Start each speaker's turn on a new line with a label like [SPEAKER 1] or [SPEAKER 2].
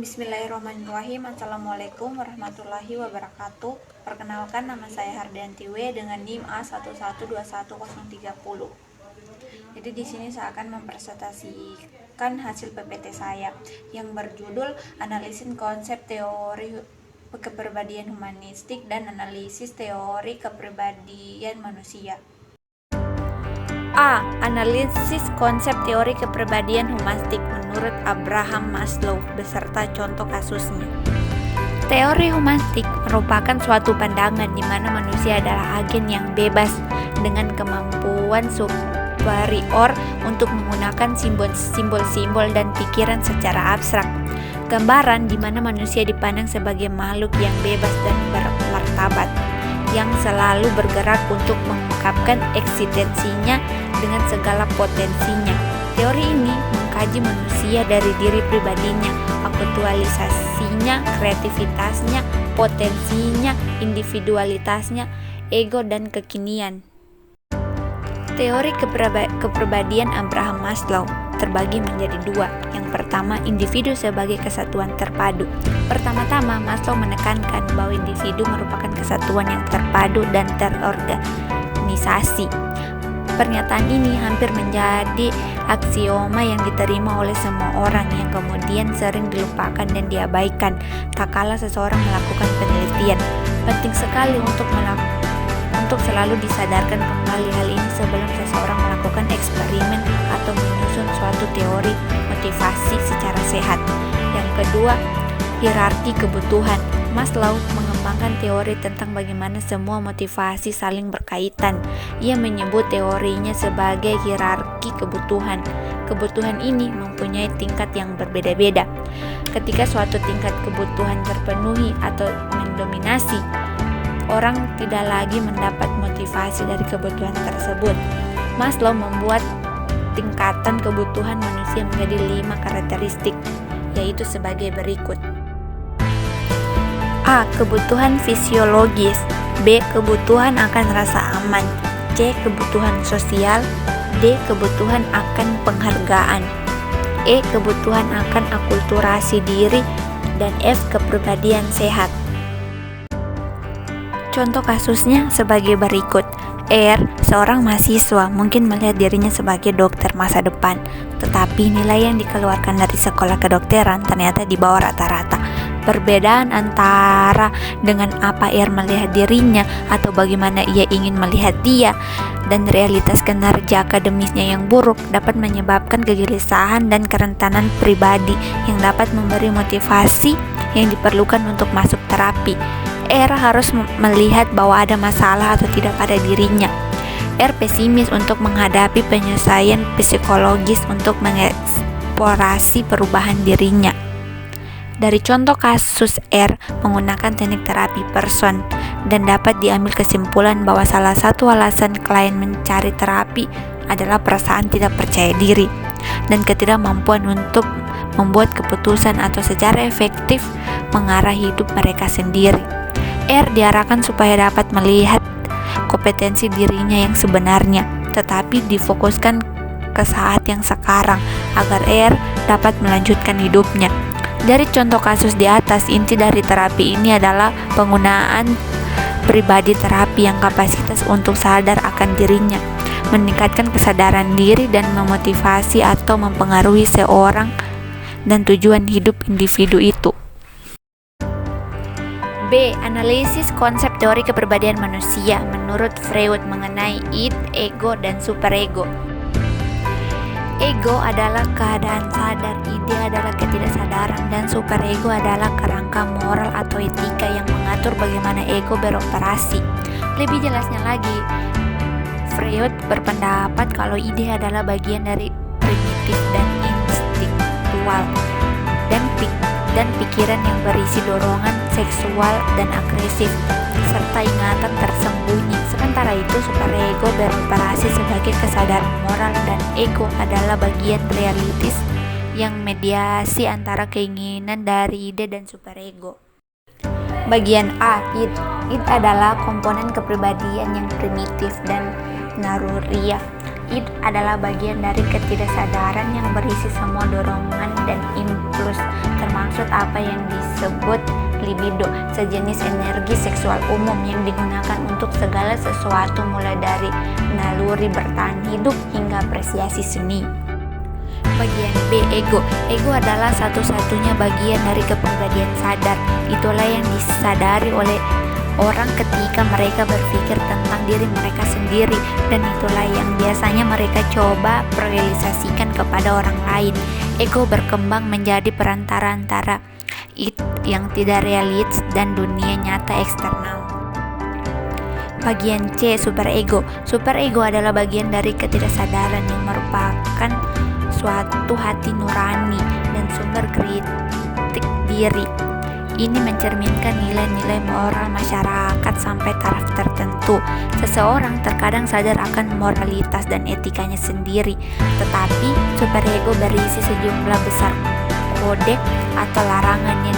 [SPEAKER 1] Bismillahirrahmanirrahim. Assalamualaikum warahmatullahi wabarakatuh. Perkenalkan, nama saya Hardianti W dengan NIM A1121030. Jadi di sini saya akan mempresentasikan hasil PPT saya yang berjudul Analisis Konsep Teori Kepribadian Humanistik dan Analisis Teori Kepribadian Manusia. A. Analisis konsep teori kepribadian humanistik menurut Abraham Maslow beserta contoh kasusnya. Teori humanistik merupakan suatu pandangan di mana manusia adalah agen yang bebas dengan kemampuan superior untuk menggunakan simbol-simbol dan pikiran secara abstrak. Gambaran di mana manusia dipandang sebagai makhluk yang bebas dan bermartabat, yang selalu bergerak untuk mengungkapkan eksistensinya dengan segala potensinya. Teori ini mengkaji manusia dari diri pribadinya, aktualisasinya, kreativitasnya, potensinya, individualitasnya, ego, dan kekinian. Teori kepribadian Abraham Maslow terbagi menjadi dua. Yang pertama, individu sebagai kesatuan terpadu. Pertama-tama, Maslow menekankan bahwa individu merupakan kesatuan yang terpadu dan terorganisasi. Pernyataan ini hampir menjadi aksioma yang diterima oleh semua orang, yang kemudian sering dilupakan dan diabaikan tak kala seseorang melakukan penelitian. Penting sekali untuk selalu disadarkan kembali hal ini sebelum seseorang melakukan eksperimen atau menyusun suatu teori motivasi secara sehat. Yang kedua, hierarki kebutuhan. Maslow mengembangkan teori tentang bagaimana semua motivasi saling berkaitan. Ia menyebut teorinya sebagai hierarki kebutuhan. Kebutuhan ini mempunyai tingkat yang berbeda-beda. Ketika suatu tingkat kebutuhan terpenuhi atau mendominasi, orang tidak lagi mendapat motivasi dari kebutuhan tersebut. Maslow membuat tingkatan kebutuhan manusia menjadi 5 karakteristik, yaitu sebagai berikut. A. Kebutuhan fisiologis. B. Kebutuhan akan rasa aman. C. Kebutuhan sosial. D. Kebutuhan akan penghargaan. E. Kebutuhan akan akulturasi diri. Dan F. Kepribadian sehat. Contoh kasusnya sebagai berikut. R, seorang mahasiswa, mungkin melihat dirinya sebagai dokter masa depan, tetapi nilai yang dikeluarkan dari sekolah kedokteran ternyata di bawah rata-rata. Perbedaan antara dengan apa R melihat dirinya atau bagaimana ia ingin melihat dia dan realitas kinerja akademisnya yang buruk dapat menyebabkan kegelisahan dan kerentanan pribadi yang dapat memberi motivasi yang diperlukan untuk masuk terapi. R harus melihat bahwa ada masalah atau tidak pada dirinya. R pesimis untuk menghadapi penyelesaian psikologis untuk mengeksplorasi perubahan dirinya. Dari contoh kasus R menggunakan teknik terapi person dan dapat diambil kesimpulan bahwa salah satu alasan klien mencari terapi adalah perasaan tidak percaya diri dan ketidakmampuan untuk membuat keputusan atau secara efektif mengarah hidup mereka sendiri. R diarahkan supaya dapat melihat kompetensi dirinya yang sebenarnya, tetapi difokuskan ke saat yang sekarang agar R dapat melanjutkan hidupnya. Dari contoh kasus di atas, inti dari terapi ini adalah penggunaan pribadi terapi yang kapasitas untuk sadar akan dirinya, meningkatkan kesadaran diri dan memotivasi atau mempengaruhi seorang dan tujuan hidup individu itu. B. Analisis konsep teori kepribadian manusia menurut Freud mengenai id, ego, dan superego. Ego adalah keadaan sadar, ide adalah ketidaksadaran, dan superego adalah kerangka moral atau etika yang mengatur bagaimana ego beroperasi. Lebih jelasnya lagi, Freud berpendapat kalau ide adalah bagian dari primitif dan instiktual dan pikiran yang berisi dorongan seksual dan agresif serta ingatan tersembunyi. Sementara Sementara itu, superego beroperasi sebagai kesadaran moral dan ego adalah bagian realitis yang mediasi antara keinginan dari ide dan superego. Bagian A, id. Id adalah komponen kepribadian yang primitif dan naluriah. Id adalah bagian dari ketidaksadaran yang berisi semua dorongan dan impuls, termasuk apa yang disebut libido, sejenis energi seksual umum yang digunakan untuk segala sesuatu mulai dari naluri bertahan hidup hingga apresiasi seni. Bagian B, ego. Ego adalah satu-satunya bagian dari kepribadian sadar. Itulah yang disadari oleh orang ketika mereka berpikir tentang diri mereka sendiri, dan itulah yang biasanya mereka coba realisasikan kepada orang lain. Ego berkembang menjadi perantara antara id yang tidak realis dan dunia nyata eksternal. Bagian C, superego. Superego adalah bagian dari ketidaksadaran yang merupakan suatu hati nurani dan sumber kritik diri. Ini mencerminkan nilai-nilai moral masyarakat sampai taraf tertentu. Seseorang terkadang sadar akan moralitas dan etikanya sendiri, tetapi superego berisi sejumlah besar kode atau larangan yang